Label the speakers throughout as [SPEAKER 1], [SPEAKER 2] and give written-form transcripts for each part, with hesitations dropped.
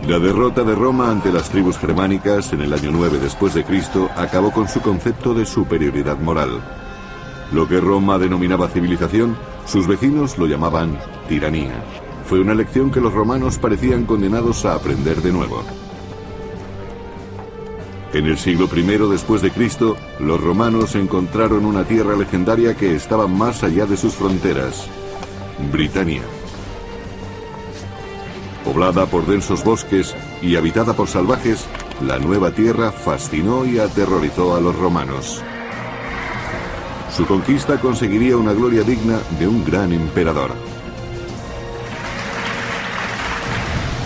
[SPEAKER 1] La derrota de Roma ante las tribus germánicas en el año 9 después de Cristo acabó con su concepto de superioridad moral. Lo que Roma denominaba civilización, sus vecinos lo llamaban tiranía. Fue una lección que los romanos parecían condenados a aprender de nuevo. En el siglo I después de Cristo, los romanos encontraron una tierra legendaria que estaba más allá de sus fronteras, Britania. Poblada por densos bosques y habitada por salvajes, la nueva tierra fascinó y aterrorizó a los romanos. Su conquista conseguiría una gloria digna de un gran emperador.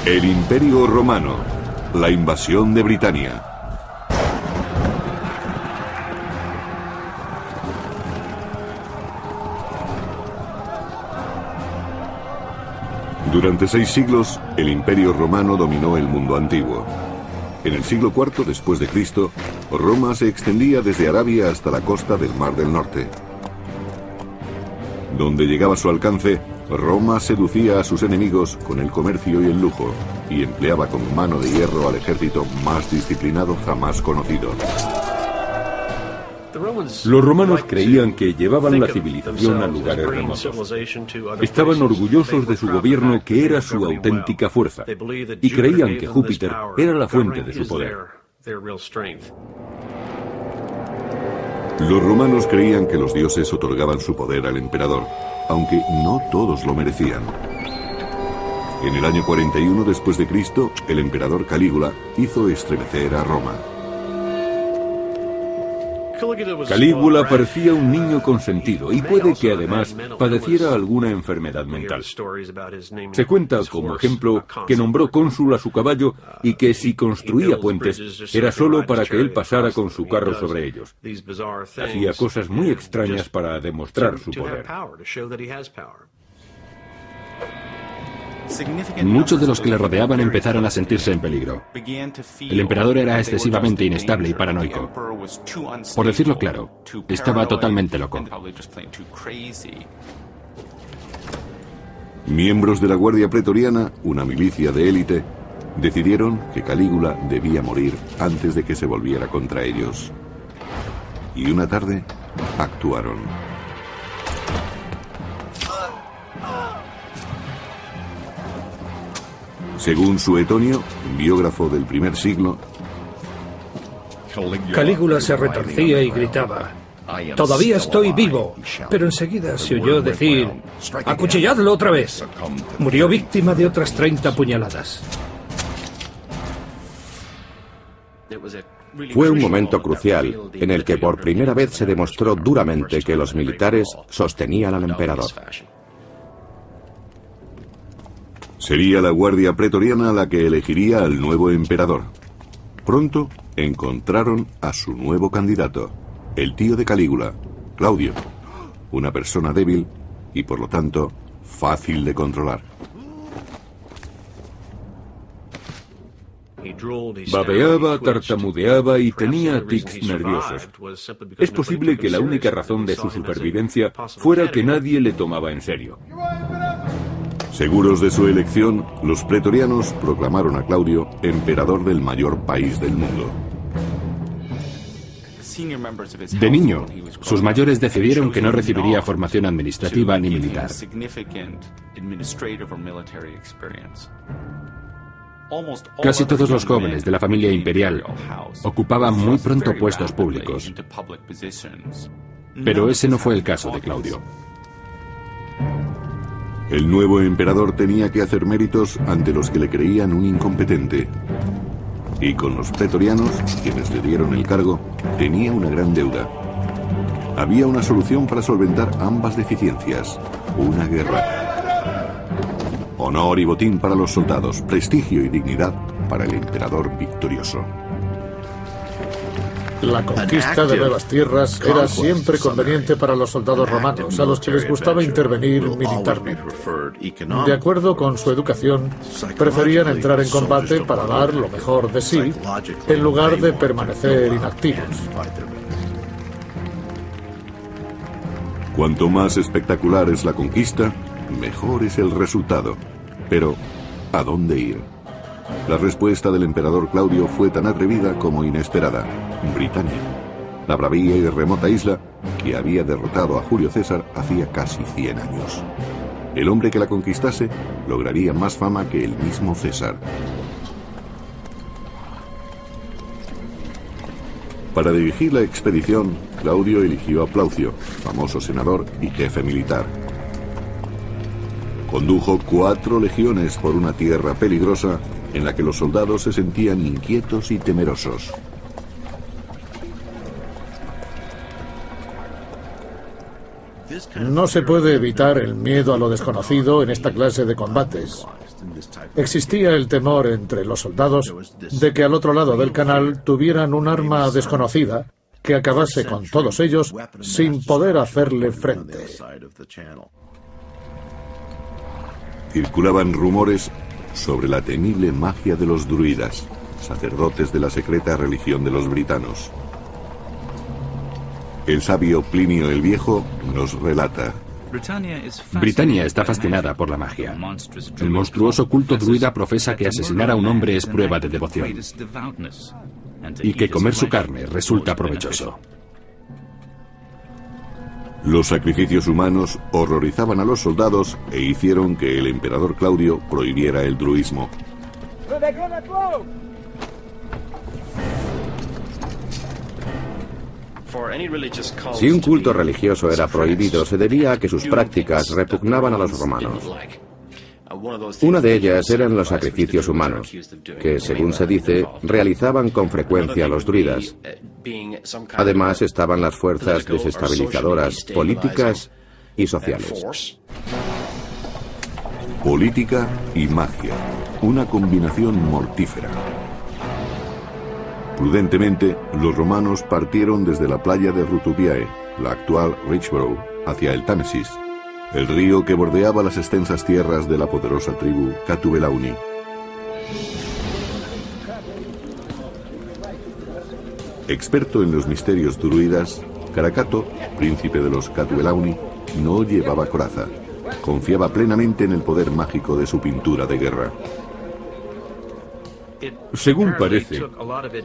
[SPEAKER 1] El Imperio Romano, la invasión de Britania. Durante 6 siglos, el Imperio Romano dominó el mundo antiguo. En el siglo IV después de Cristo, Roma se extendía desde Arabia hasta la costa del Mar del Norte. Donde llegaba su alcance, Roma seducía a sus enemigos con el comercio y el lujo, y empleaba con mano de hierro al ejército más disciplinado jamás conocido.
[SPEAKER 2] Los romanos creían que llevaban la civilización a lugares remotos. Estaban orgullosos de su gobierno, que era su auténtica fuerza, y creían que Júpiter era la fuente de su poder.
[SPEAKER 1] Los romanos creían que los dioses otorgaban su poder al emperador, aunque no todos lo merecían. En el año 41 después de Cristo, el emperador Calígula hizo estremecer a Roma.
[SPEAKER 2] Calígula parecía un niño consentido y puede que además padeciera alguna enfermedad mental. Se cuenta como ejemplo que nombró cónsul a su caballo y que si construía puentes era solo para que él pasara con su carro sobre ellos. Hacía cosas muy extrañas para demostrar su poder.
[SPEAKER 3] Muchos de los que le rodeaban empezaron a sentirse en peligro. El emperador era excesivamente inestable y paranoico. Por decirlo claro, estaba totalmente loco.
[SPEAKER 1] Miembros de la Guardia Pretoriana, una milicia de élite, decidieron que Calígula debía morir antes de que se volviera contra ellos. Y una tarde, actuaron. Según Suetonio, biógrafo del primer siglo,
[SPEAKER 4] Calígula se retorcía y gritaba: «Todavía estoy vivo», pero enseguida se oyó decir: «¡Acuchilladlo otra vez!». Murió víctima de otras 30 puñaladas.
[SPEAKER 5] Fue un momento crucial en el que por primera vez se demostró duramente que los militares sostenían al emperador.
[SPEAKER 1] Sería la Guardia Pretoriana la que elegiría al nuevo emperador. Pronto encontraron a su nuevo candidato, el tío de Calígula, Claudio, una persona débil y por lo tanto fácil de controlar.
[SPEAKER 2] Babeaba, tartamudeaba y tenía tics nerviosos. Es posible que la única razón de su supervivencia fuera que nadie le tomaba en serio.
[SPEAKER 1] Seguros de su elección, los pretorianos proclamaron a Claudio emperador del mayor país del mundo.
[SPEAKER 3] De niño, sus mayores decidieron que no recibiría formación administrativa ni militar. Casi todos los jóvenes de la familia imperial ocupaban muy pronto puestos públicos. Pero ese no fue el caso de Claudio.
[SPEAKER 1] El nuevo emperador tenía que hacer méritos ante los que le creían un incompetente. Y con los pretorianos, quienes le dieron el cargo, tenía una gran deuda. Había una solución para solventar ambas deficiencias: una guerra. Honor y botín para los soldados, prestigio y dignidad para el emperador victorioso.
[SPEAKER 6] La conquista de nuevas tierras era siempre conveniente para los soldados romanos, a los que les gustaba intervenir militarmente. De acuerdo con su educación, preferían entrar en combate para dar lo mejor de sí, en lugar de permanecer inactivos.
[SPEAKER 1] Cuanto más espectacular es la conquista, mejor es el resultado. Pero, ¿a dónde ir? La respuesta del emperador Claudio fue tan atrevida como inesperada: Britania, la bravía y remota isla que había derrotado a Julio César hacía casi 100 años. El hombre que la conquistase lograría más fama que el mismo César. Para dirigir la expedición, Claudio eligió a Plaucio, famoso senador y jefe militar. Condujo 4 legiones por una tierra peligrosa en la que los soldados se sentían inquietos y temerosos.
[SPEAKER 6] No se puede evitar el miedo a lo desconocido en esta clase de combates. Existía el temor entre los soldados de que al otro lado del canal tuvieran un arma desconocida que acabase con todos ellos sin poder hacerle frente.
[SPEAKER 1] Circulaban rumores sobre la temible magia de los druidas, sacerdotes de la secreta religión de los britanos. El sabio Plinio el Viejo nos relata:
[SPEAKER 3] Britania está fascinada por la magia. El monstruoso culto druida profesa que asesinar a un hombre es prueba de devoción y que comer su carne resulta provechoso.
[SPEAKER 1] Los sacrificios humanos horrorizaban a los soldados e hicieron que el emperador Claudio prohibiera el druismo.
[SPEAKER 5] Si un culto religioso era prohibido, se debía a que sus prácticas repugnaban a los romanos. Una de ellas eran los sacrificios humanos, que, según se dice, realizaban con frecuencia los druidas. Además estaban las fuerzas desestabilizadoras políticas y sociales.
[SPEAKER 1] Política y magia, una combinación mortífera. Prudentemente, los romanos partieron desde la playa de Rutubiae, la actual Richborough, hacia el Támesis, el río que bordeaba las extensas tierras de la poderosa tribu Catubelauni. Experto en los misterios druidas, Caracato, príncipe de los Catubelauni, no llevaba coraza. Confiaba plenamente en el poder mágico de su pintura de guerra.
[SPEAKER 2] Según parece,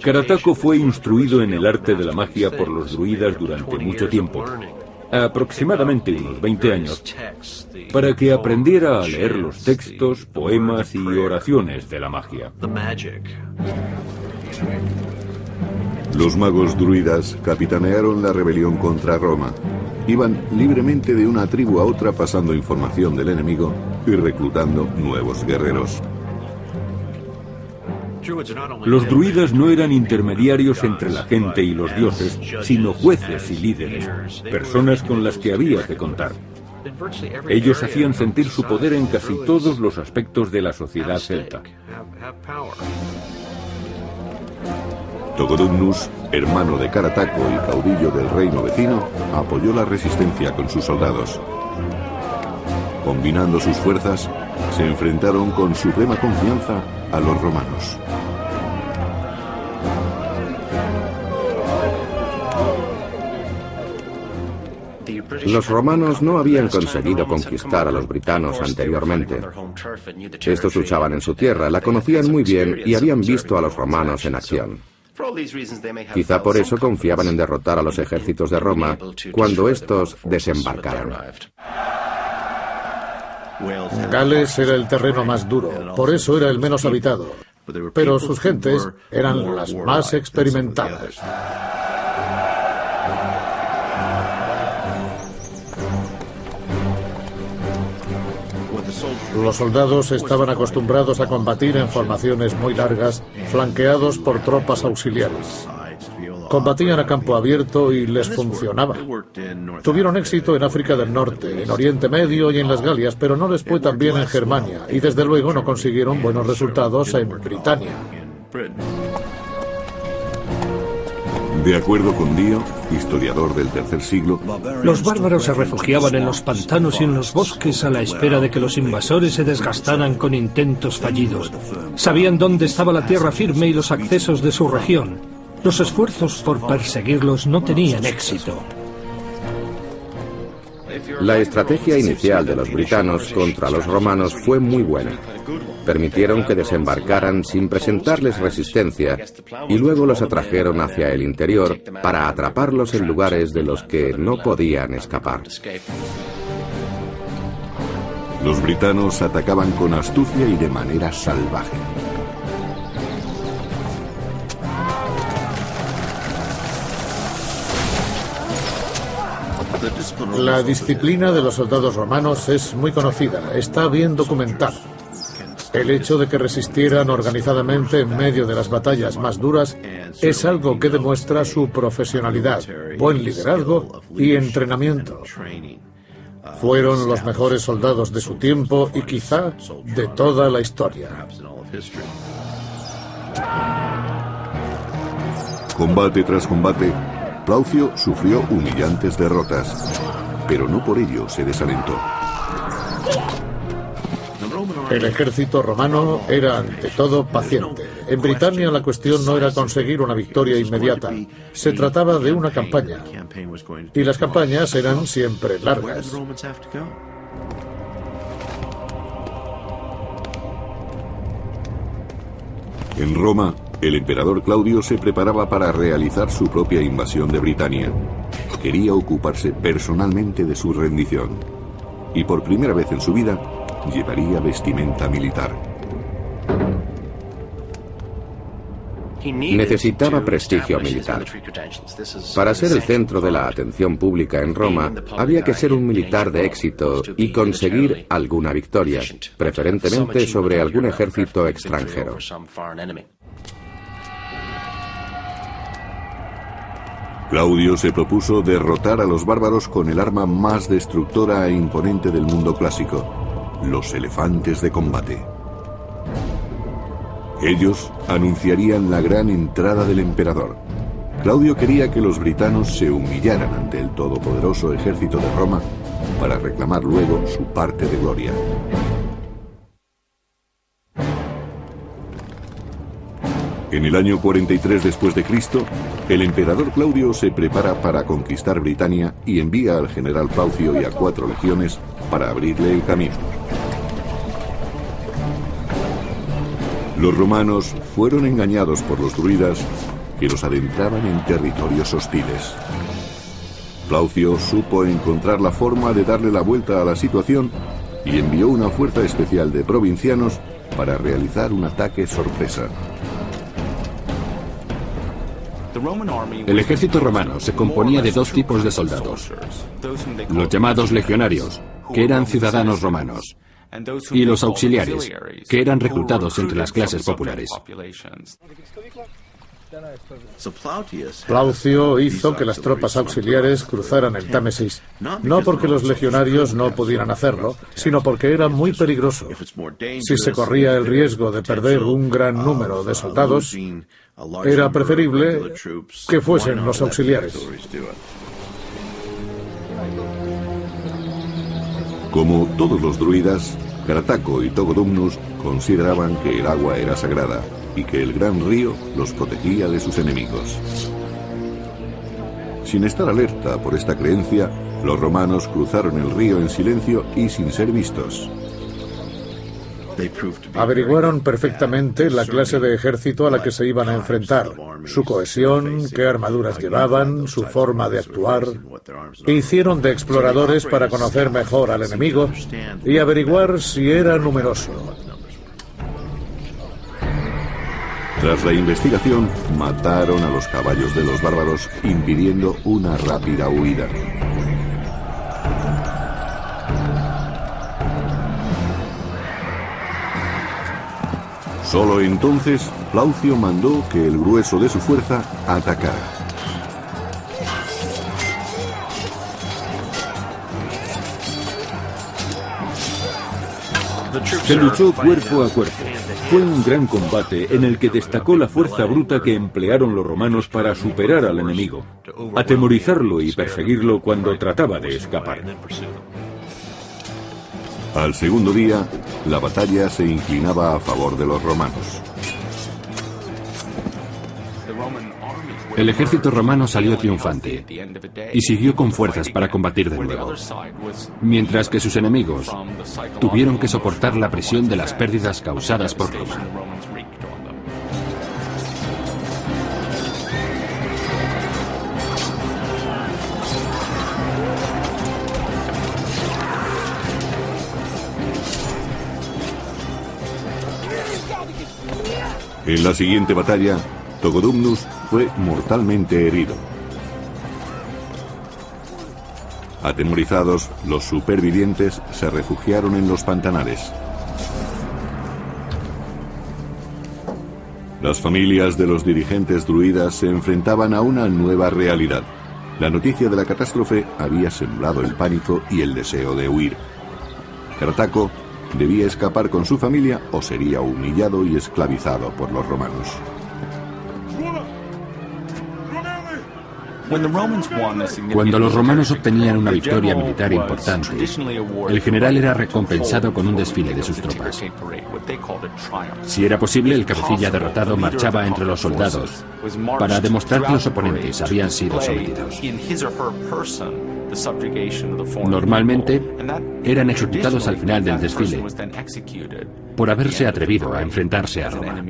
[SPEAKER 2] Carataco fue instruido en el arte de la magia por los druidas durante mucho tiempo, aproximadamente unos 20 años, para que aprendiera a leer los textos, poemas y oraciones de la magia.
[SPEAKER 1] Los magos druidas capitanearon la rebelión contra Roma. Iban libremente de una tribu a otra pasando información del enemigo y reclutando nuevos guerreros.
[SPEAKER 2] Los druidas no eran intermediarios entre la gente y los dioses, sino jueces y líderes, personas con las que había que contar. Ellos hacían sentir su poder en casi todos los aspectos de la sociedad celta.
[SPEAKER 1] Togodumnus, hermano de Carataco y caudillo del reino vecino, apoyó la resistencia con sus soldados. Combinando sus fuerzas, se enfrentaron con suprema confianza a los romanos.
[SPEAKER 5] Los romanos no habían conseguido conquistar a los britanos anteriormente. Estos luchaban en su tierra, la conocían muy bien y habían visto a los romanos en acción. Quizá por eso confiaban en derrotar a los ejércitos de Roma cuando estos desembarcaran.
[SPEAKER 6] Gales era el terreno más duro, por eso era el menos habitado, pero sus gentes eran las más experimentadas. Los soldados estaban acostumbrados a combatir en formaciones muy largas, flanqueados por tropas auxiliares. Combatían a campo abierto y les funcionaba. Tuvieron éxito en África del Norte, en Oriente Medio y en las Galias, pero no les fue tan bien en Germania, y desde luego no consiguieron buenos resultados en Britania.
[SPEAKER 1] De acuerdo con Dio, historiador del III siglo,
[SPEAKER 4] los bárbaros se refugiaban en los pantanos y en los bosques a la espera de que los invasores se desgastaran con intentos fallidos. Sabían dónde estaba la tierra firme y los accesos de su región. Los esfuerzos por perseguirlos no tenían éxito.
[SPEAKER 5] La estrategia inicial de los britanos contra los romanos fue muy buena. Permitieron que desembarcaran sin presentarles resistencia y luego los atrajeron hacia el interior para atraparlos en lugares de los que no podían escapar.
[SPEAKER 1] Los britanos atacaban con astucia y de manera salvaje.
[SPEAKER 6] La disciplina de los soldados romanos es muy conocida, está bien documentada. El hecho de que resistieran organizadamente en medio de las batallas más duras es algo que demuestra su profesionalidad, buen liderazgo y entrenamiento. Fueron los mejores soldados de su tiempo y quizá de toda la historia.
[SPEAKER 1] Combate tras combate, Plaucio sufrió humillantes derrotas, pero no por ello se desalentó.
[SPEAKER 6] El ejército romano era ante todo paciente. En Britania la cuestión no era conseguir una victoria inmediata, se trataba de una campaña. Y las campañas eran siempre largas.
[SPEAKER 1] En Roma, el emperador Claudio se preparaba para realizar su propia invasión de Britania. Quería ocuparse personalmente de su rendición. Y por primera vez en su vida, llevaría vestimenta militar.
[SPEAKER 5] Necesitaba prestigio militar. Para ser el centro de la atención pública en Roma, había que ser un militar de éxito y conseguir alguna victoria, preferentemente sobre algún ejército extranjero.
[SPEAKER 1] Claudio se propuso derrotar a los bárbaros con el arma más destructora e imponente del mundo clásico: los elefantes de combate. Ellos anunciarían la gran entrada del emperador. Claudio quería que los britanos se humillaran ante el todopoderoso ejército de Roma para reclamar luego su parte de gloria. En el año 43 después de Cristo, el emperador Claudio se prepara para conquistar Britania y envía al general Plaucio y a 4 legiones para abrirle el camino. Los romanos fueron engañados por los druidas que los adentraban en territorios hostiles. Plaucio supo encontrar la forma de darle la vuelta a la situación y envió una fuerza especial de provincianos para realizar un ataque sorpresa.
[SPEAKER 3] El ejército romano se componía de 2 tipos de soldados: los llamados legionarios, que eran ciudadanos romanos, y los auxiliares, que eran reclutados entre las clases populares.
[SPEAKER 6] Plaucio hizo que las tropas auxiliares cruzaran el Támesis, no porque los legionarios no pudieran hacerlo, sino porque era muy peligroso. Si se corría el riesgo de perder un gran número de soldados, era preferible que fuesen los auxiliares.
[SPEAKER 1] Como todos los druidas, Carataco y Togodumnus consideraban que el agua era sagrada y que el gran río los protegía de sus enemigos. Sin estar alerta por esta creencia, los romanos cruzaron el río en silencio y sin ser vistos.
[SPEAKER 6] Averiguaron perfectamente la clase de ejército a la que se iban a enfrentar, su cohesión, qué armaduras llevaban, su forma de actuar. Hicieron de exploradores para conocer mejor al enemigo y averiguar si era numeroso.
[SPEAKER 1] Tras la investigación, mataron a los caballos de los bárbaros, impidiendo una rápida huida. Solo entonces, Plaucio mandó que el grueso de su fuerza atacara.
[SPEAKER 2] Se luchó cuerpo a cuerpo. Fue un gran combate en el que destacó la fuerza bruta que emplearon los romanos para superar al enemigo, atemorizarlo y perseguirlo cuando trataba de escapar.
[SPEAKER 1] Al segundo día, la batalla se inclinaba a favor de los romanos.
[SPEAKER 3] El ejército romano salió triunfante y siguió con fuerzas para combatir de nuevo, mientras que sus enemigos tuvieron que soportar la presión de las pérdidas causadas por Roma.
[SPEAKER 1] En la siguiente batalla, Togodumnus fue mortalmente herido. Atemorizados, los supervivientes se refugiaron en los pantanales. Las familias de los dirigentes druidas se enfrentaban a una nueva realidad. La noticia de la catástrofe había sembrado el pánico y el deseo de huir. Cartaco debía escapar con su familia o sería humillado y esclavizado por los romanos.
[SPEAKER 3] Cuando los romanos obtenían una victoria militar importante, el general era recompensado con un desfile de sus tropas. Si era posible, el cabecilla derrotado marchaba entre los soldados para demostrar que los oponentes habían sido sometidos. Normalmente, eran ejecutados al final del desfile por haberse atrevido a enfrentarse a Roma.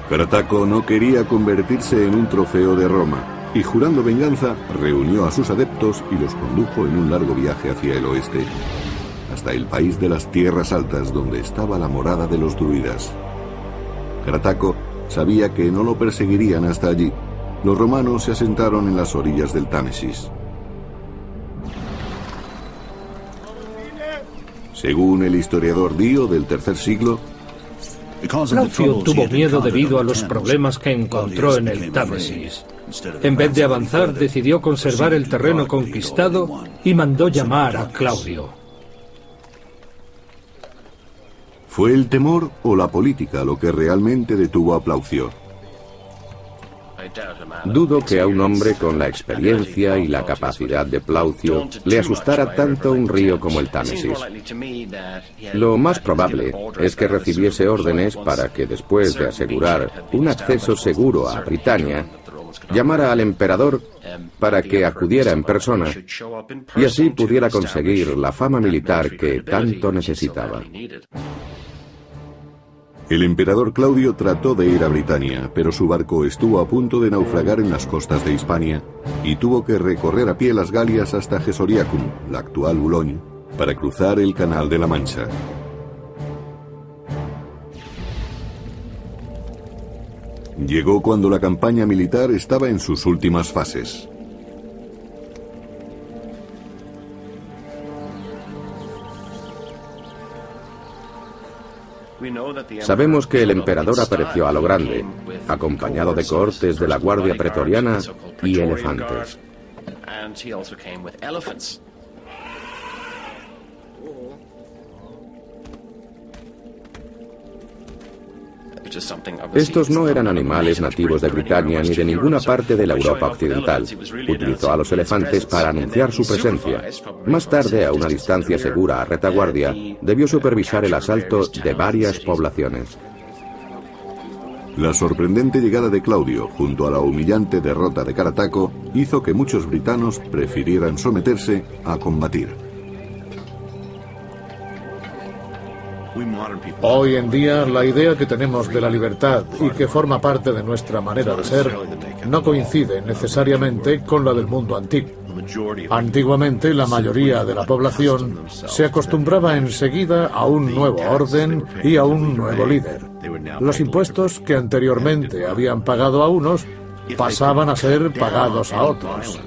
[SPEAKER 1] Cartaco no quería convertirse en un trofeo de Roma, y jurando venganza, reunió a sus adeptos y los condujo en un largo viaje hacia el oeste, hasta el país de las tierras altas donde estaba la morada de los druidas. Cartaco sabía que no lo perseguirían hasta allí. Los romanos se asentaron en las orillas del Támesis. Según el historiador Dio del III siglo,
[SPEAKER 4] Plaucio tuvo miedo debido a los problemas que encontró en el Támesis. En vez de avanzar, decidió conservar el terreno conquistado y mandó llamar a Claudio.
[SPEAKER 1] ¿Fue el temor o la política lo que realmente detuvo a Plaucio?
[SPEAKER 5] Dudo que a un hombre con la experiencia y la capacidad de Plaucio le asustara tanto un río como el Támesis. Lo más probable es que recibiese órdenes para que, después de asegurar un acceso seguro a Britania, llamara al emperador para que acudiera en persona y así pudiera conseguir la fama militar que tanto necesitaba.
[SPEAKER 1] El emperador Claudio trató de ir a Britania, pero su barco estuvo a punto de naufragar en las costas de Hispania y tuvo que recorrer a pie las Galias hasta Gesoriacum, la actual Boulogne, para cruzar el Canal de la Mancha. Llegó cuando la campaña militar estaba en sus últimas fases.
[SPEAKER 5] Sabemos que el emperador apareció a lo grande, acompañado de cohortes de la Guardia Pretoriana y elefantes. Estos no eran animales nativos de Britania ni de ninguna parte de la Europa occidental. Utilizó a los elefantes para anunciar su presencia. Más tarde, a una distancia segura a retaguardia, debió supervisar el asalto de varias poblaciones.
[SPEAKER 1] La sorprendente llegada de Claudio, junto a la humillante derrota de Cartaco, hizo que muchos britanos prefirieran someterse a combatir.
[SPEAKER 6] Hoy en día, la idea que tenemos de la libertad y que forma parte de nuestra manera de ser no coincide necesariamente con la del mundo antiguo. Antiguamente, la mayoría de la población se acostumbraba enseguida a un nuevo orden y a un nuevo líder. Los impuestos que anteriormente habían pagado a unos pasaban a ser pagados a otros.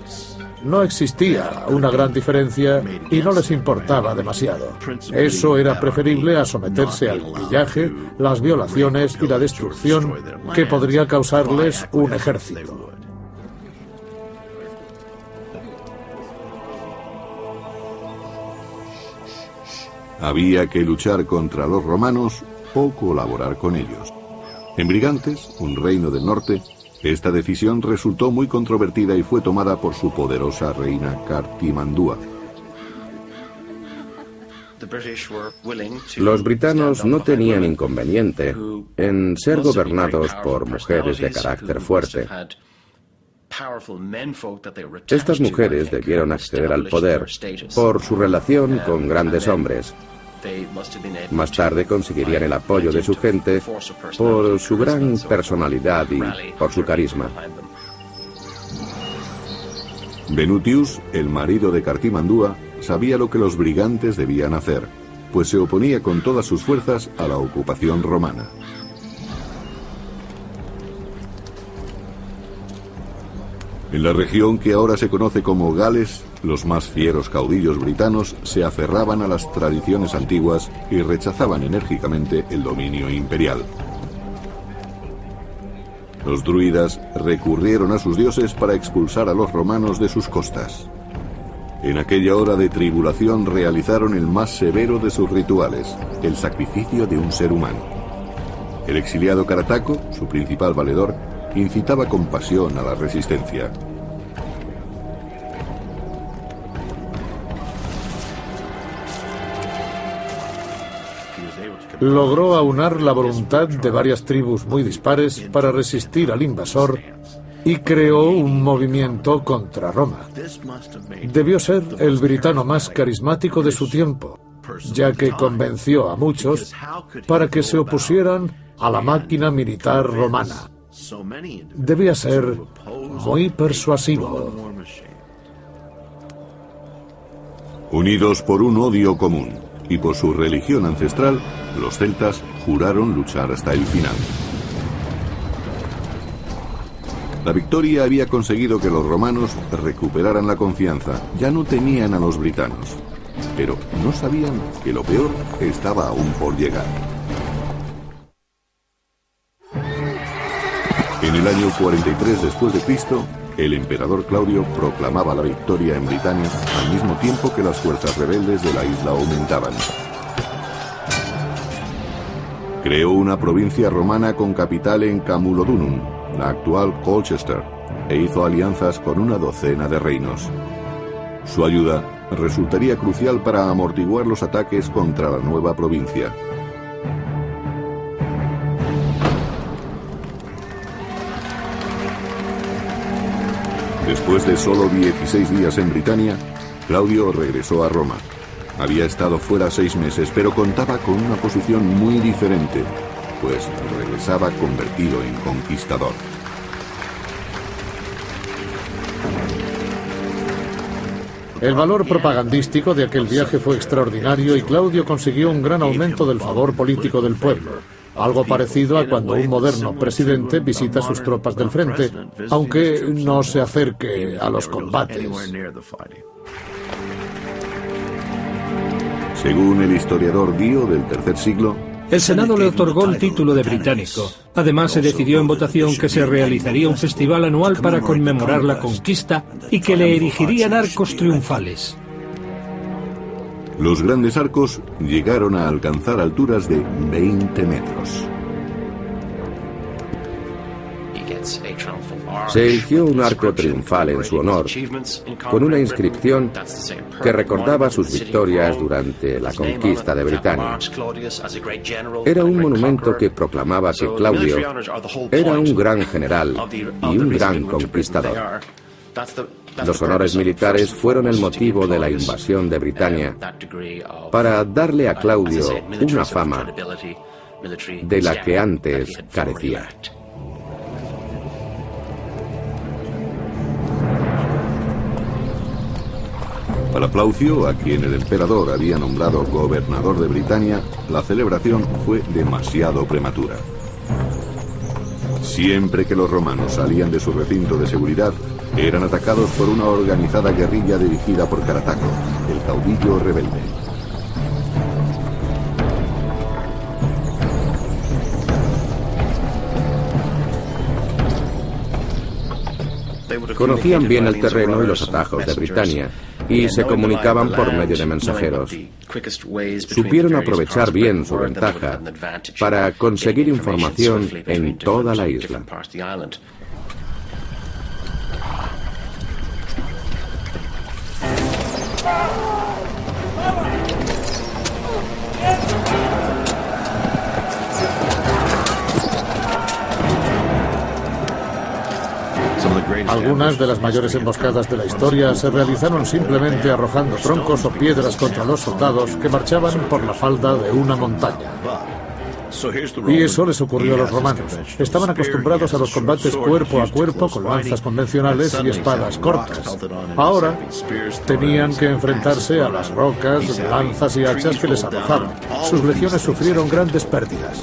[SPEAKER 6] No existía una gran diferencia y no les importaba demasiado. Eso era preferible a someterse al pillaje, las violaciones y la destrucción que podría causarles un ejército.
[SPEAKER 1] Había que luchar contra los romanos o colaborar con ellos. En Brigantes, un reino del norte, esta decisión resultó muy controvertida y fue tomada por su poderosa reina Cartimandúa.
[SPEAKER 5] Los britanos no tenían inconveniente en ser gobernados por mujeres de carácter fuerte. Estas mujeres debieron acceder al poder por su relación con grandes hombres. Más tarde conseguirían el apoyo de su gente por su gran personalidad y por su carisma.
[SPEAKER 1] Venutius, el marido de Cartimandúa, sabía lo que los brigantes debían hacer, pues se oponía con todas sus fuerzas a la ocupación romana. En la región que ahora se conoce como Gales, los más fieros caudillos britanos se aferraban a las tradiciones antiguas y rechazaban enérgicamente el dominio imperial. Los druidas recurrieron a sus dioses para expulsar a los romanos de sus costas. En aquella hora de tribulación realizaron el más severo de sus rituales, el sacrificio de un ser humano. El exiliado Carataco, su principal valedor, incitaba con pasión a la resistencia.
[SPEAKER 6] Logró aunar la voluntad de varias tribus muy dispares para resistir al invasor y creó un movimiento contra Roma. Debió ser el britano más carismático de su tiempo, ya que convenció a muchos para que se opusieran a la máquina militar romana. Debía ser muy persuasivo.
[SPEAKER 1] Unidos por un odio común y por su religión ancestral, los celtas juraron luchar hasta el final. La victoria había conseguido que los romanos recuperaran la confianza. Ya no temían a los britanos, pero no sabían que lo peor estaba aún por llegar. En el año 43 después de Cristo, el emperador Claudio proclamaba la victoria en Britania al mismo tiempo que las fuerzas rebeldes de la isla aumentaban. Creó una provincia romana con capital en Camulodunum, la actual Colchester, e hizo alianzas con una docena de reinos. Su ayuda resultaría crucial para amortiguar los ataques contra la nueva provincia. Después de solo 16 días en Britania, Claudio regresó a Roma. Había estado fuera 6 meses, pero contaba con una posición muy diferente, pues regresaba convertido en conquistador.
[SPEAKER 6] El valor propagandístico de aquel viaje fue extraordinario y Claudio consiguió un gran aumento del favor político del pueblo. Algo parecido a cuando un moderno presidente visita sus tropas del frente, aunque no se acerque a los combates.
[SPEAKER 1] Según el historiador Dio del III siglo,
[SPEAKER 4] el Senado le otorgó el título de británico. Además, se decidió en votación que se realizaría un festival anual para conmemorar la conquista y que le erigirían arcos triunfales.
[SPEAKER 1] Los grandes arcos llegaron a alcanzar alturas de 20 metros.
[SPEAKER 5] Se erigió un arco triunfal en su honor, con una inscripción que recordaba sus victorias durante la conquista de Britania. Era un monumento que proclamaba que Claudio era un gran general y un gran conquistador. Los honores militares fueron el motivo de la invasión de Britania para darle a Claudio una fama de la que antes carecía.
[SPEAKER 1] Para Plaucio, a quien el emperador había nombrado gobernador de Britania, la celebración fue demasiado prematura. Siempre que los romanos salían de su recinto de seguridad, eran atacados por una organizada guerrilla dirigida por Carataco, el caudillo rebelde.
[SPEAKER 5] Conocían bien el terreno y los atajos de Britania y se comunicaban por medio de mensajeros. Supieron aprovechar bien su ventaja para conseguir información en toda la isla.
[SPEAKER 6] Algunas de las mayores emboscadas de la historia se realizaron simplemente arrojando troncos o piedras contra los soldados que marchaban por la falda de una montaña. Y eso les ocurrió a los romanos. Estaban acostumbrados a los combates cuerpo a cuerpo con lanzas convencionales y espadas cortas. Ahora tenían que enfrentarse a las rocas, lanzas y hachas que les arrojaban. Sus legiones sufrieron grandes pérdidas.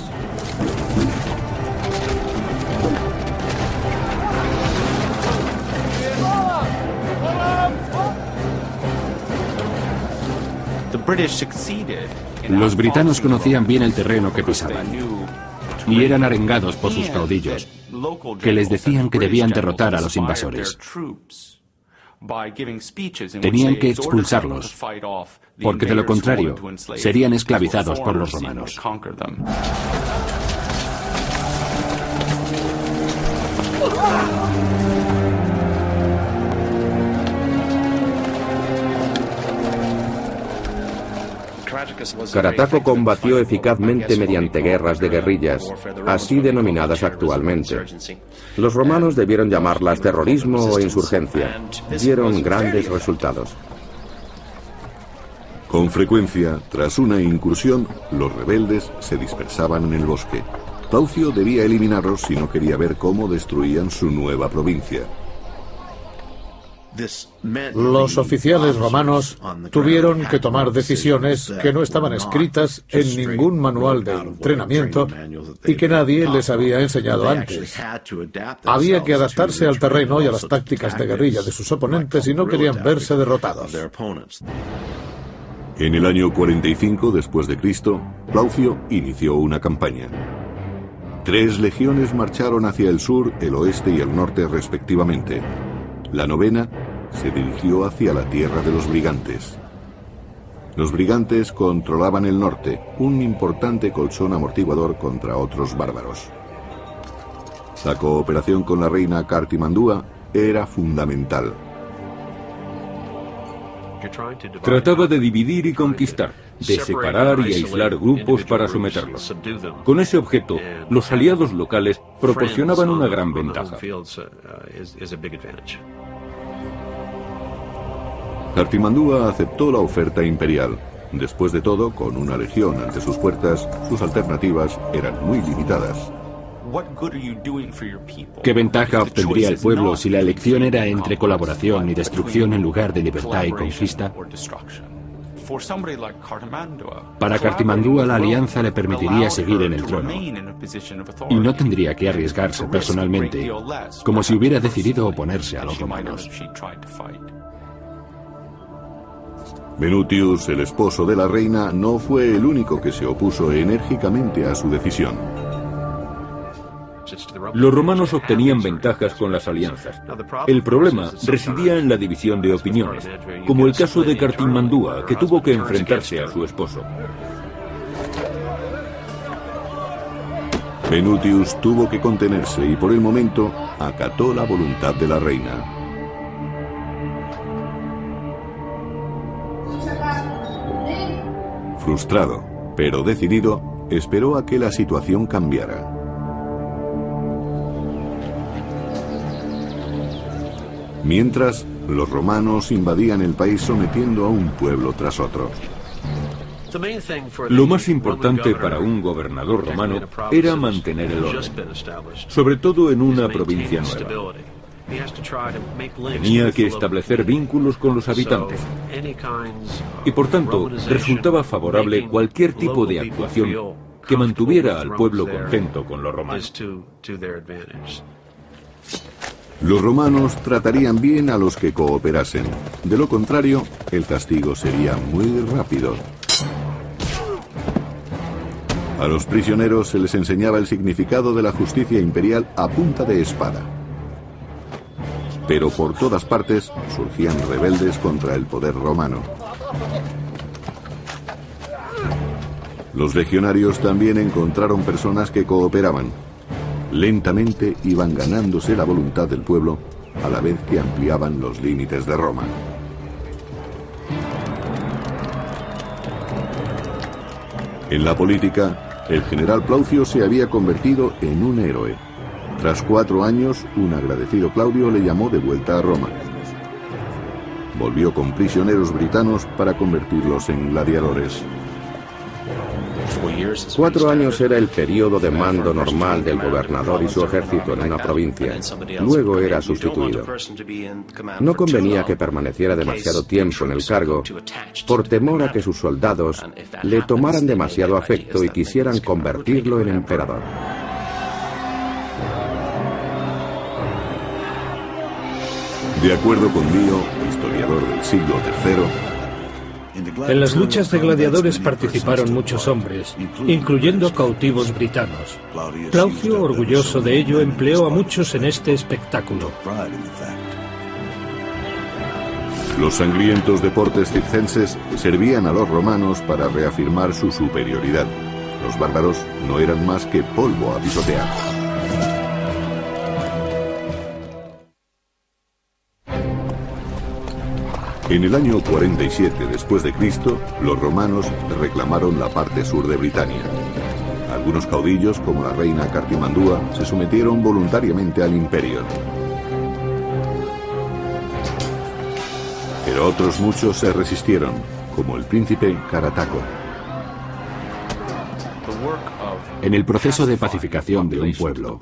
[SPEAKER 3] Los britanos conocían bien el terreno que pisaban y eran arengados por sus caudillos, que les decían que debían derrotar a los invasores. Tenían que expulsarlos, porque de lo contrario serían esclavizados por los romanos.
[SPEAKER 5] Carataco combatió eficazmente mediante guerras de guerrillas, así denominadas actualmente. Los romanos debieron llamarlas terrorismo o insurgencia. Dieron grandes resultados.
[SPEAKER 1] Con frecuencia, tras una incursión, los rebeldes se dispersaban en el bosque. Plaucio debía eliminarlos si no quería ver cómo destruían su nueva provincia.
[SPEAKER 6] Los oficiales romanos tuvieron que tomar decisiones que no estaban escritas en ningún manual de entrenamiento y que nadie les había enseñado antes. Había que adaptarse al terreno y a las tácticas de guerrilla de sus oponentes si no querían verse derrotados.
[SPEAKER 1] En el año 45 después de Cristo, Plaucio inició una campaña. 3 legiones marcharon hacia el sur, el oeste y el norte respectivamente. La 9ª se dirigió hacia la tierra de los brigantes. Los brigantes controlaban el norte, un importante colchón amortiguador contra otros bárbaros. La cooperación con la reina Cartimandúa era fundamental.
[SPEAKER 2] Trataba de dividir y conquistar, de separar y aislar grupos para someterlos. Con ese objeto, los aliados locales proporcionaban una gran ventaja.
[SPEAKER 1] Cartimandúa aceptó la oferta imperial. Después de todo, con una legión ante sus puertas, sus alternativas eran muy limitadas.
[SPEAKER 3] ¿Qué ventaja obtendría el pueblo si la elección era entre colaboración y destrucción en lugar de libertad y conquista? Para Cartimandúa la alianza le permitiría seguir en el trono y no tendría que arriesgarse personalmente, como si hubiera decidido oponerse a los romanos.
[SPEAKER 1] Venutius, el esposo de la reina, no fue el único que se opuso enérgicamente a su decisión.
[SPEAKER 2] Los romanos obtenían ventajas con las alianzas. El problema residía en la división de opiniones, como el caso de Cartimandúa, que tuvo que enfrentarse a su esposo.
[SPEAKER 1] Venutius tuvo que contenerse y por el momento acató la voluntad de la reina. Frustrado, pero decidido, esperó a que la situación cambiara. Mientras, los romanos invadían el país sometiendo a un pueblo tras otro.
[SPEAKER 2] Lo más importante para un gobernador romano era mantener el orden, sobre todo en una provincia nueva. Tenía que establecer vínculos con los habitantes y por tanto resultaba favorable cualquier tipo de actuación que mantuviera al pueblo contento con los romanos.
[SPEAKER 1] Los romanos tratarían bien a los que cooperasen. De lo contrario, el castigo sería muy rápido. A los prisioneros se les enseñaba el significado de la justicia imperial a punta de espada. Pero por todas partes surgían rebeldes contra el poder romano. Los legionarios también encontraron personas que cooperaban. Lentamente iban ganándose la voluntad del pueblo a la vez que ampliaban los límites de Roma. En la política, el general Plaucio se había convertido en un héroe. Tras 4 años, un agradecido Claudio le llamó de vuelta a Roma. Volvió con prisioneros britanos para convertirlos en gladiadores.
[SPEAKER 5] 4 años era el periodo de mando normal del gobernador y su ejército en una provincia. Luego era sustituido. No convenía que permaneciera demasiado tiempo en el cargo por temor a que sus soldados le tomaran demasiado afecto y quisieran convertirlo en emperador.
[SPEAKER 1] De acuerdo con Dio, historiador del siglo III,
[SPEAKER 4] en las luchas de gladiadores participaron muchos hombres, incluyendo cautivos britanos. Claudio, orgulloso de ello, empleó a muchos en este espectáculo.
[SPEAKER 1] Los sangrientos deportes circenses servían a los romanos para reafirmar su superioridad. Los bárbaros no eran más que polvo a pisotear. En el año 47 después de Cristo, los romanos reclamaron la parte sur de Britania. Algunos caudillos, como la reina Cartimandúa, se sometieron voluntariamente al imperio. Pero otros muchos se resistieron, como el príncipe Carataco.
[SPEAKER 3] En el proceso de pacificación de un pueblo,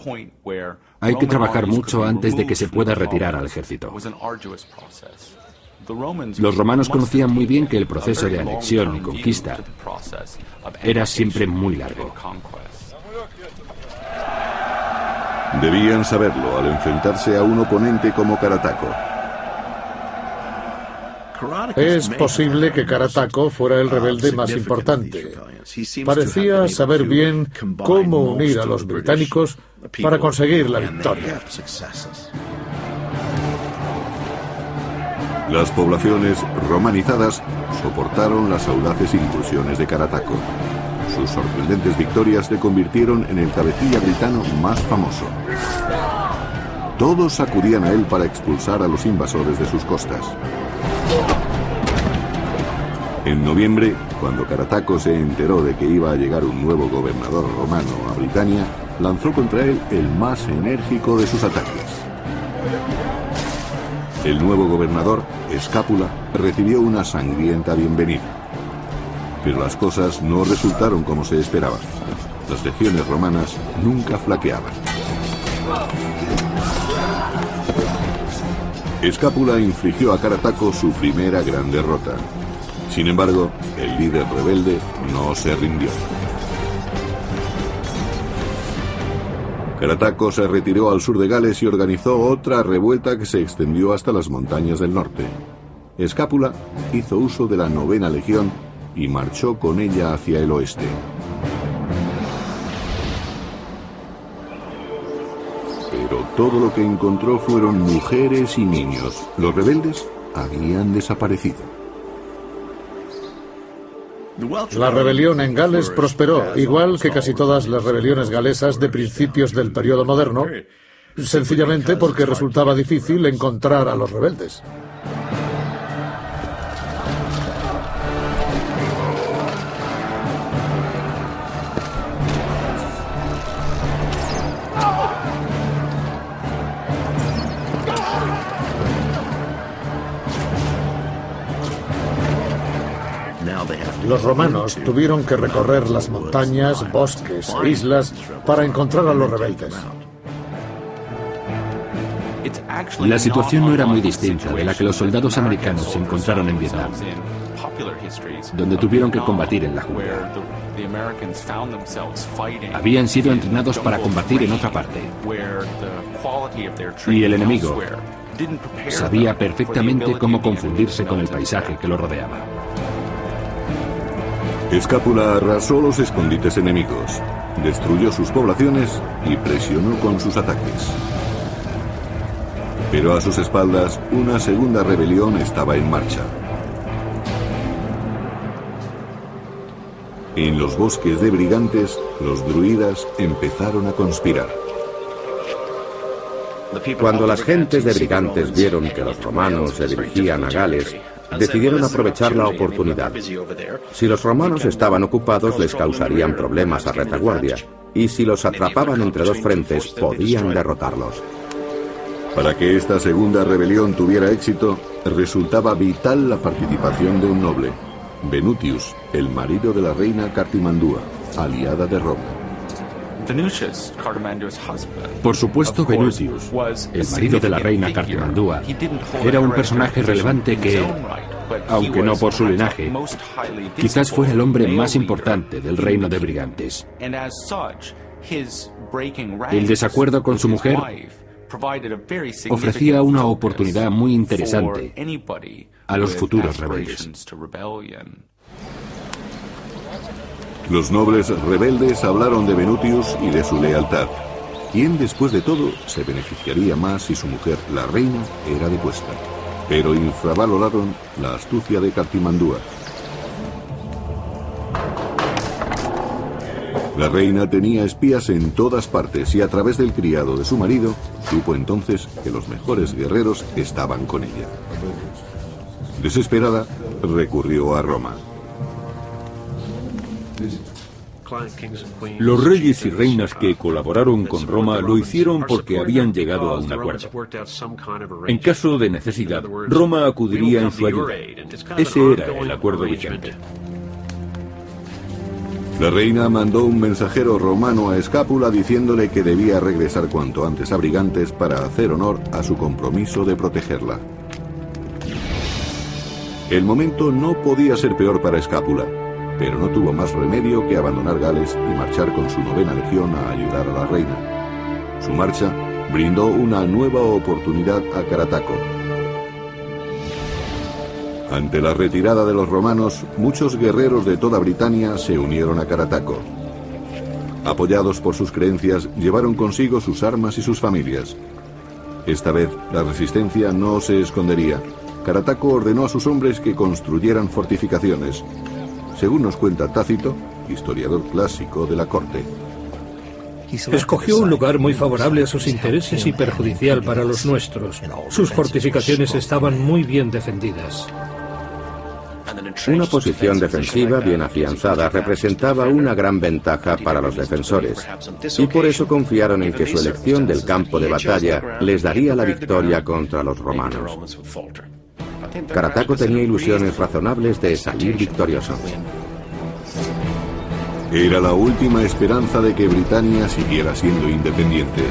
[SPEAKER 3] hay que trabajar mucho antes de que se pueda retirar al ejército. Los romanos conocían muy bien que el proceso de anexión y conquista era siempre muy largo.
[SPEAKER 1] Debían saberlo al enfrentarse a un oponente como Carataco.
[SPEAKER 6] Es posible que Carataco fuera el rebelde más importante. Parecía saber bien cómo unir a los británicos para conseguir la victoria.
[SPEAKER 1] Las poblaciones romanizadas soportaron las audaces incursiones de Carataco. Sus sorprendentes victorias le convirtieron en el cabecilla britano más famoso. Todos acudían a él para expulsar a los invasores de sus costas. En noviembre, cuando Carataco se enteró de que iba a llegar un nuevo gobernador romano a Britania, lanzó contra él el más enérgico de sus ataques. El nuevo gobernador, Escápula, recibió una sangrienta bienvenida. Pero las cosas no resultaron como se esperaba. Las legiones romanas nunca flaqueaban. Escápula infligió a Carataco su primera gran derrota. Sin embargo, el líder rebelde no se rindió. Carataco se retiró al sur de Gales y organizó otra revuelta que se extendió hasta las montañas del norte. Escápula hizo uso de la 9ª legión y marchó con ella hacia el oeste. Pero todo lo que encontró fueron mujeres y niños. Los rebeldes habían desaparecido.
[SPEAKER 6] La rebelión en Gales prosperó, igual que casi todas las rebeliones galesas de principios del periodo moderno, sencillamente porque resultaba difícil encontrar a los rebeldes. Los romanos tuvieron que recorrer las montañas, bosques e islas para encontrar a los rebeldes.
[SPEAKER 3] La situación no era muy distinta de la que los soldados americanos se encontraron en Vietnam, donde tuvieron que combatir en la jungla. Habían sido entrenados para combatir en otra parte. Y el enemigo sabía perfectamente cómo confundirse con el paisaje que lo rodeaba.
[SPEAKER 1] Escápula arrasó los escondites enemigos, destruyó sus poblaciones y presionó con sus ataques. Pero a sus espaldas, una segunda rebelión estaba en marcha. En los bosques de Brigantes, los druidas empezaron a conspirar.
[SPEAKER 5] Cuando las gentes de Brigantes vieron que los romanos se dirigían a Gales, decidieron aprovechar la oportunidad. Si los romanos estaban ocupados, les causarían problemas a retaguardia. y si los atrapaban entre dos frentes, podían derrotarlos.
[SPEAKER 1] Para que esta segunda rebelión tuviera éxito, resultaba vital la participación de un noble, Venutius, el marido de la reina Cartimandúa, aliada de Roma.
[SPEAKER 3] Por supuesto, Venutius, el marido de la reina Cartimandúa, era un personaje relevante que, aunque no por su linaje, quizás fuera el hombre más importante del reino de Brigantes. El desacuerdo con su mujer ofrecía una oportunidad muy interesante a los futuros rebeldes.
[SPEAKER 1] Los nobles rebeldes hablaron de Venutius y de su lealtad. ¿Quién, después de todo, se beneficiaría más si su mujer, la reina, era depuesta? Pero infravaloraron la astucia de Cartimandúa. La reina tenía espías en todas partes y a través del criado de su marido supo entonces que los mejores guerreros estaban con ella. Desesperada, recurrió a Roma.
[SPEAKER 2] Los reyes y reinas que colaboraron con Roma lo hicieron porque habían llegado a un acuerdo. En caso de necesidad, Roma acudiría en su ayuda. Ese era el acuerdo vigente.
[SPEAKER 1] La reina mandó un mensajero romano a Escápula diciéndole que debía regresar cuanto antes a Brigantes para hacer honor a su compromiso de protegerla. El momento no podía ser peor para Escápula, pero no tuvo más remedio que abandonar Gales y marchar con su 9ª legión a ayudar a la reina. Su marcha brindó una nueva oportunidad a Carataco. Ante la retirada de los romanos, muchos guerreros de toda Britania se unieron a Carataco. Apoyados por sus creencias, llevaron consigo sus armas y sus familias. Esta vez, la resistencia no se escondería. Carataco ordenó a sus hombres que construyeran fortificaciones, según nos cuenta Tácito, historiador clásico de la corte.
[SPEAKER 4] Escogió un lugar muy favorable a sus intereses y perjudicial para los nuestros. Sus fortificaciones estaban muy bien defendidas.
[SPEAKER 5] Una posición defensiva bien afianzada representaba una gran ventaja para los defensores, y por eso confiaron en que su elección del campo de batalla les daría la victoria contra los romanos. Carataco tenía ilusiones razonables de salir victorioso.
[SPEAKER 1] Era la última esperanza de que Britania siguiera siendo independiente.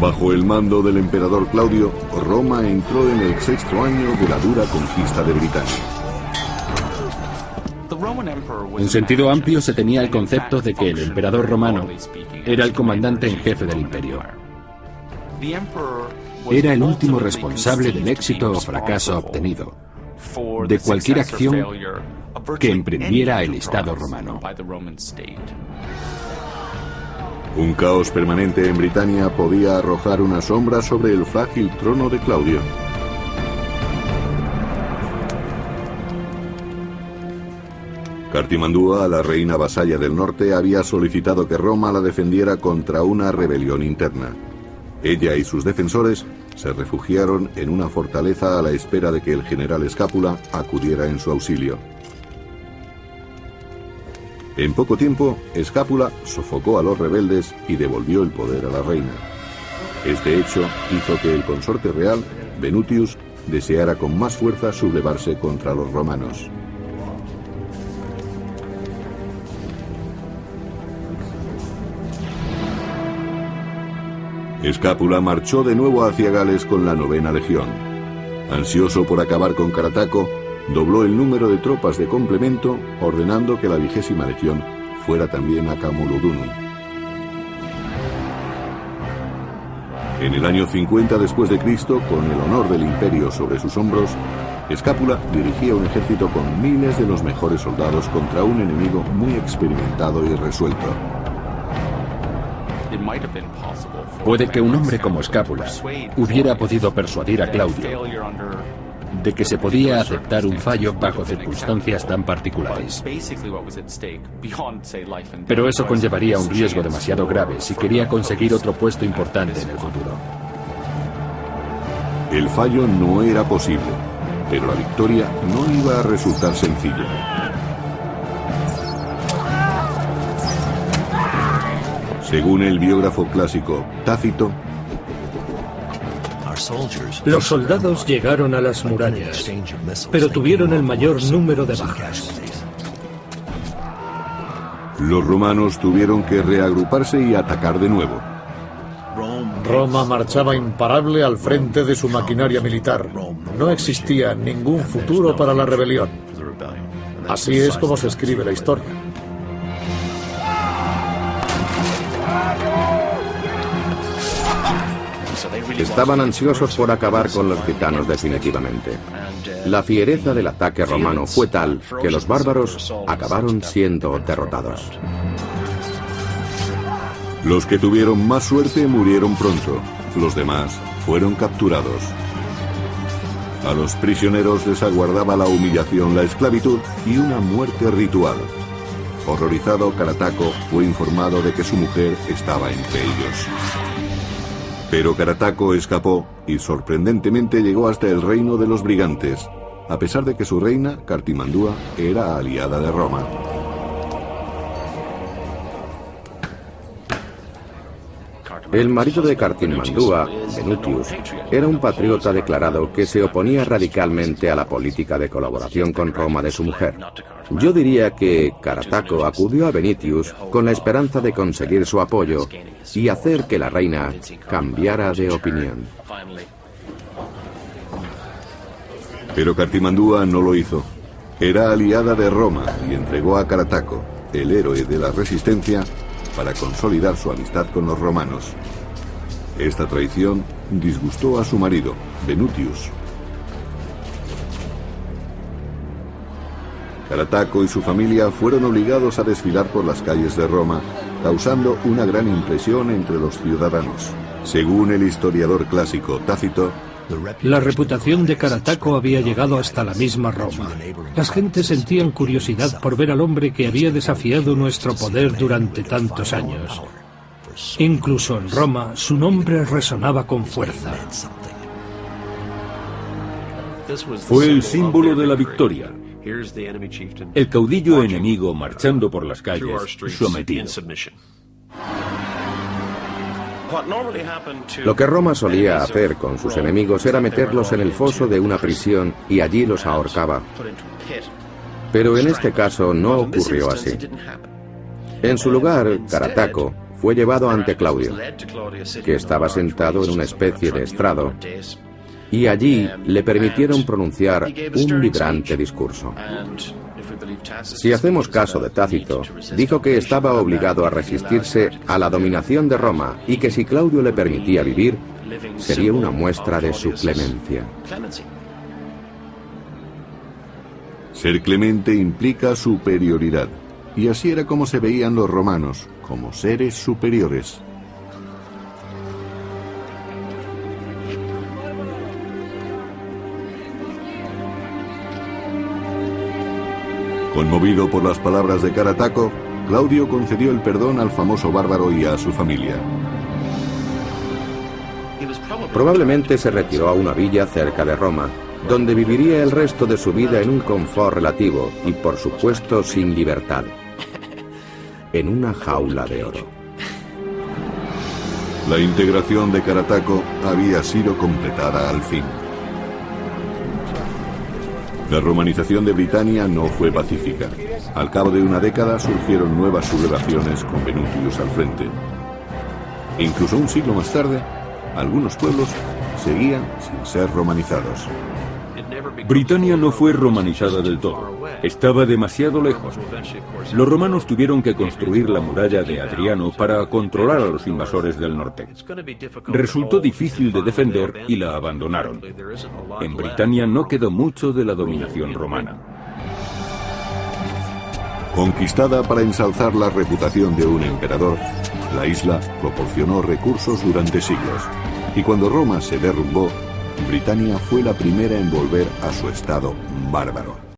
[SPEAKER 1] Bajo el mando del emperador Claudio, Roma entró en el 6º año de la dura conquista de Britania.
[SPEAKER 3] En sentido amplio se tenía el concepto de que el emperador romano era el comandante en jefe del imperio. Era el último responsable del éxito o fracaso obtenido, de cualquier acción que emprendiera el Estado romano.
[SPEAKER 1] Un caos permanente en Britania podía arrojar una sombra sobre el frágil trono de Claudio. Cartimandúa, la reina vasalla del norte, había solicitado que Roma la defendiera contra una rebelión interna. Ella y sus defensores se refugiaron en una fortaleza a la espera de que el general Escápula acudiera en su auxilio. En poco tiempo, Escápula sofocó a los rebeldes y devolvió el poder a la reina. Este hecho hizo que el consorte real, Venutius, deseara con más fuerza sublevarse contra los romanos. Escápula marchó de nuevo hacia Gales con la 9ª legión. Ansioso por acabar con Carataco, dobló el número de tropas de complemento, ordenando que la 20ª legión fuera también a Camulodunum. En el año 50 después de Cristo, con el honor del imperio sobre sus hombros, Escápula dirigía un ejército con miles de los mejores soldados contra un enemigo muy experimentado y resuelto.
[SPEAKER 3] Puede que un hombre como Escápula hubiera podido persuadir a Claudio de que se podía aceptar un fallo bajo circunstancias tan particulares. Pero eso conllevaría un riesgo demasiado grave si quería conseguir otro puesto importante en el futuro.
[SPEAKER 1] El fallo no era posible. pero la victoria no iba a resultar sencilla. Según el biógrafo clásico Tácito,
[SPEAKER 4] los soldados llegaron a las murallas, pero tuvieron el mayor número de bajas.
[SPEAKER 1] Los romanos tuvieron que reagruparse y atacar de nuevo.
[SPEAKER 6] Roma marchaba imparable al frente de su maquinaria militar. No existía ningún futuro para la rebelión. Así es como se escribe la historia.
[SPEAKER 5] Estaban ansiosos por acabar con los gitanos definitivamente. La fiereza del ataque romano fue tal que los bárbaros acabaron siendo derrotados.
[SPEAKER 1] Los que tuvieron más suerte murieron pronto, los demás fueron capturados. A los prisioneros les aguardaba la humillación, la esclavitud y una muerte ritual. Horrorizado, Carataco fue informado de que su mujer estaba entre ellos. Pero Carataco escapó y sorprendentemente llegó hasta el reino de los brigantes, a pesar de que su reina, Cartimandúa, era aliada de Roma.
[SPEAKER 5] El marido de Cartimandúa, Venutius, era un patriota declarado que se oponía radicalmente a la política de colaboración con Roma de su mujer. Yo diría que Carataco acudió a Venutius con la esperanza de conseguir su apoyo y hacer que la reina cambiara de opinión.
[SPEAKER 1] Pero Cartimandúa no lo hizo. Era aliada de Roma y entregó a Carataco, el héroe de la resistencia, para consolidar su amistad con los romanos. Esta traición disgustó a su marido, Venutius. Carataco y su familia fueron obligados a desfilar por las calles de Roma, causando una gran impresión entre los ciudadanos. Según el historiador clásico Tácito,
[SPEAKER 4] la reputación de Carataco había llegado hasta la misma Roma. Las gentes sentían curiosidad por ver al hombre que había desafiado nuestro poder durante tantos años. Incluso en Roma, su nombre resonaba con fuerza.
[SPEAKER 2] Fue el símbolo de la victoria. El caudillo enemigo marchando por las calles, sometido.
[SPEAKER 5] Lo que Roma solía hacer con sus enemigos era meterlos en el foso de una prisión y allí los ahorcaba. Pero en este caso no ocurrió así. En su lugar, Carataco fue llevado ante Claudio, que estaba sentado en una especie de estrado, y allí le permitieron pronunciar un vibrante discurso. Si hacemos caso de Tácito, dijo que estaba obligado a resistirse a la dominación de Roma y que si Claudio le permitía vivir, sería una muestra de su clemencia.
[SPEAKER 1] Ser clemente implica superioridad, y así era como se veían los romanos, como seres superiores. Conmovido por las palabras de Carataco, Claudio concedió el perdón al famoso bárbaro y a su familia.
[SPEAKER 5] Probablemente se retiró a una villa cerca de Roma, donde viviría el resto de su vida en un confort relativo y, por supuesto, sin libertad. En una jaula de oro.
[SPEAKER 1] La integración de Carataco había sido completada al fin. La romanización de Britania no fue pacífica. Al cabo de una década surgieron nuevas sublevaciones con Venutius al frente. E incluso un siglo más tarde, algunos pueblos seguían sin ser romanizados.
[SPEAKER 2] Britania no fue romanizada del todo. Estaba demasiado lejos. Los romanos tuvieron que construir la muralla de Adriano para controlar a los invasores del norte. Resultó difícil de defender y la abandonaron. En Britania no quedó mucho de la dominación romana.
[SPEAKER 1] Conquistada para ensalzar la reputación de un emperador, la isla proporcionó recursos durante siglos. Y cuando Roma se derrumbó, Britania fue la primera en volver a su estado bárbaro.